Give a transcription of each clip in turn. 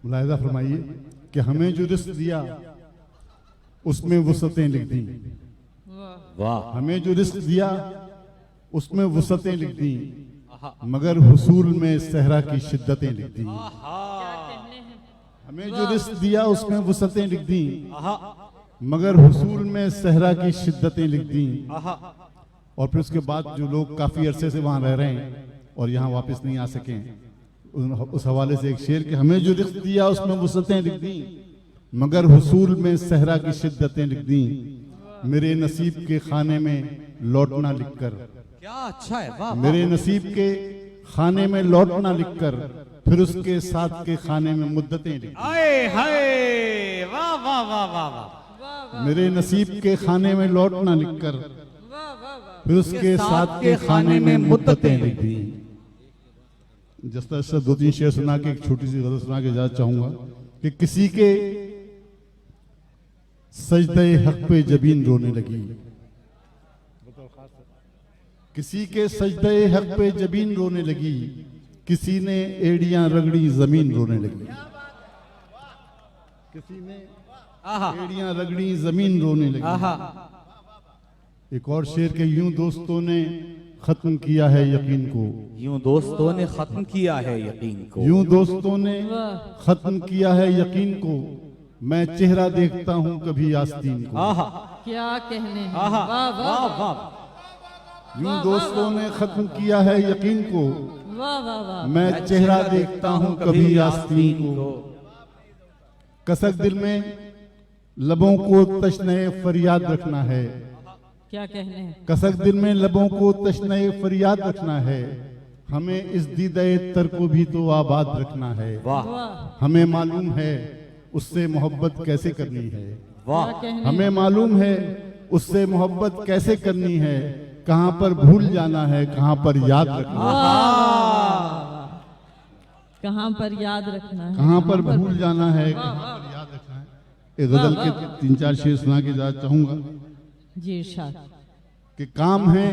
मुलाहिजा फरमाइए कि हमें जो रिस्क दिया उसमें वुसअतें लिख दी। वाह। हमें जो रिस्क दिया उसमें वुसअतें लिख दी, मगर हुसूल में सहरा की शिद्दतें लिख दी। हमें जो रिस्क दिया उसमें वुसअतें लिख दी, मगर हुसूल में सहरा की शिद्दतें लिख दी। और फिर उसके बाद जो लोग काफी अरसे से वहां रह रहे हैं और यहाँ वापस नहीं आ सके, उस हवाले से एक शेर कि हमें जो रिस्क दिया उसमें वुसअतें लिख दी, मगर हुसूल में सहरा की शिद्दतें लिख दी। मेरे नसीब के खाने में लौटना लिखकर, क्या अच्छा है। वाह। मेरे नसीब के खाने में लौटना लिखकर, फिर उसके साथ के खाने में मुद्दतें लिख दी। आए हाय। वाह वाह वाह वाह वाह। मेरे नसीब के खाने में लौटना लिखकर, फिर उसके साथ के खाने में मुद्दतें लिख दी। जिस तरह से 2-3 शेर सुना के एक छोटी सी गजल सुना के जा चाहूंगा कि किसी के सजदे हक पे जबीन रोने लगी, किसी के सजदे हक पे जबीन रोने लगी, किसी ने एड़ियां रगड़ी जमीन रोने लगी, किसी ने एड़ियां रगड़ी जमीन रोने लगी। एक और शेर के यूं दोस्तों ने खत्म किया है यकीन को, यूं दोस्तों ने खत्म किया है यकीन को, यूं दोस्तों ने खत्म किया है यकीन को, मैं चेहरा देखता हूं कभी आस्तीन को। क्या कहने हैं। आहा। वाह वाह वाह वाह। यूं दोस्तों ने खत्म किया है यकीन को, वाह वाह वाह। मैं चेहरा देखता हूं कभी आस्तीन को। कसक दिल में लबों को तशने फरियाद रखना है, क्या कहने हैं। कसक दिल में लबों को तशने फरियाद रखना है, हमें इस दीदे तर को भी तो आबाद रखना है। वाह हमें मालूम है उससे मोहब्बत कैसे करनी है, वाह। हमें मालूम है उससे मोहब्बत कैसे करनी है, कहां पर भूल जाना है कहां पर याद रखना है, कहां पर याद रखना है, कहां पर भूल जाना है कहां पर याद रखना है। एक गजल के 3-4 शेर सुना के जा चाहूंगा जी इरशाद। कि काम है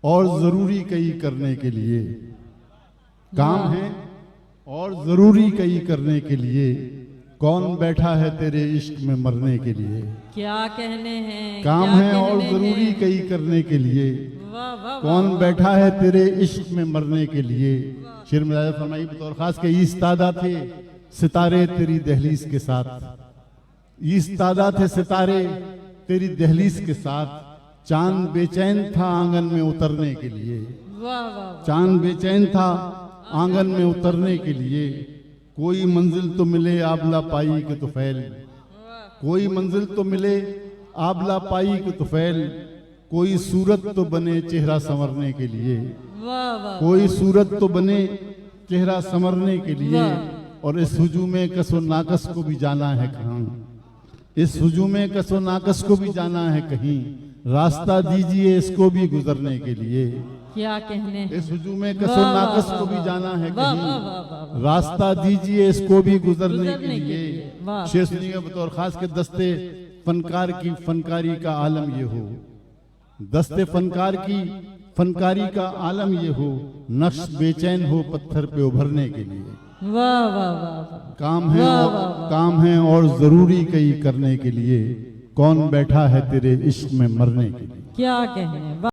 और जरूरी कई करने के लिए, काम है और जरूरी कई करने के लिए, कौन बैठा है तेरे इश्क में मरने के लिए। क्या कहने हैं। काम क्या है और कहने जरूरी हैं। कई करने के लिए, वाह वाह। कौन बैठा है तेरे इश्क में मरने के लिए। शेर में फरमाई बतौर खास के इस्तादा थे सितारे तेरी दहलीज के साथ, इस्तादा थे सितारे तेरी दहलीज के साथ, चांद बेचैन था आंगन में उतरने के लिए, वाह वाह। चांद बेचैन था आंगन में उतरने के लिए, कोई मंजिल तो मिले आबला पाई के तुफैल, कोई मंजिल तो मिले आबला पाई के तुफैल, कोई सूरत तो बने चेहरा संवरने के लिए, वाह वाह। कोई सूरत तो बने चेहरा संवरने के लिए। और इस हुजूम कसो नाकस को भी जाना है कहाँ, इस हुजूम कसो नाकस को भी जाना है कहीं, रास्ता दीजिए इसको भी गुजरने के लिए। क्या कहने हैं। इस हुजूम कसो नाकस को भी जाना है वाह कहीं, वाह वाह वाह। रास्ता दीजिए इसको भी गुजरने के गुजरने के लिए। लिए। वाह। शेर सुनिएगा बतौर खास के दस्ते फनकार की फनकारी का आलम ये हो, दस्ते फनकार की फनकारी का आलम ये हो, नक्श बेचैन हो पत्थर पे उभरने के लिए। वाह वाह वाह। काम है वाह, और वाह, वाह। काम है और जरूरी कई करने के लिए, कौन बैठा है तेरे इश्क में मरने के लिए। क्या कहने हैं।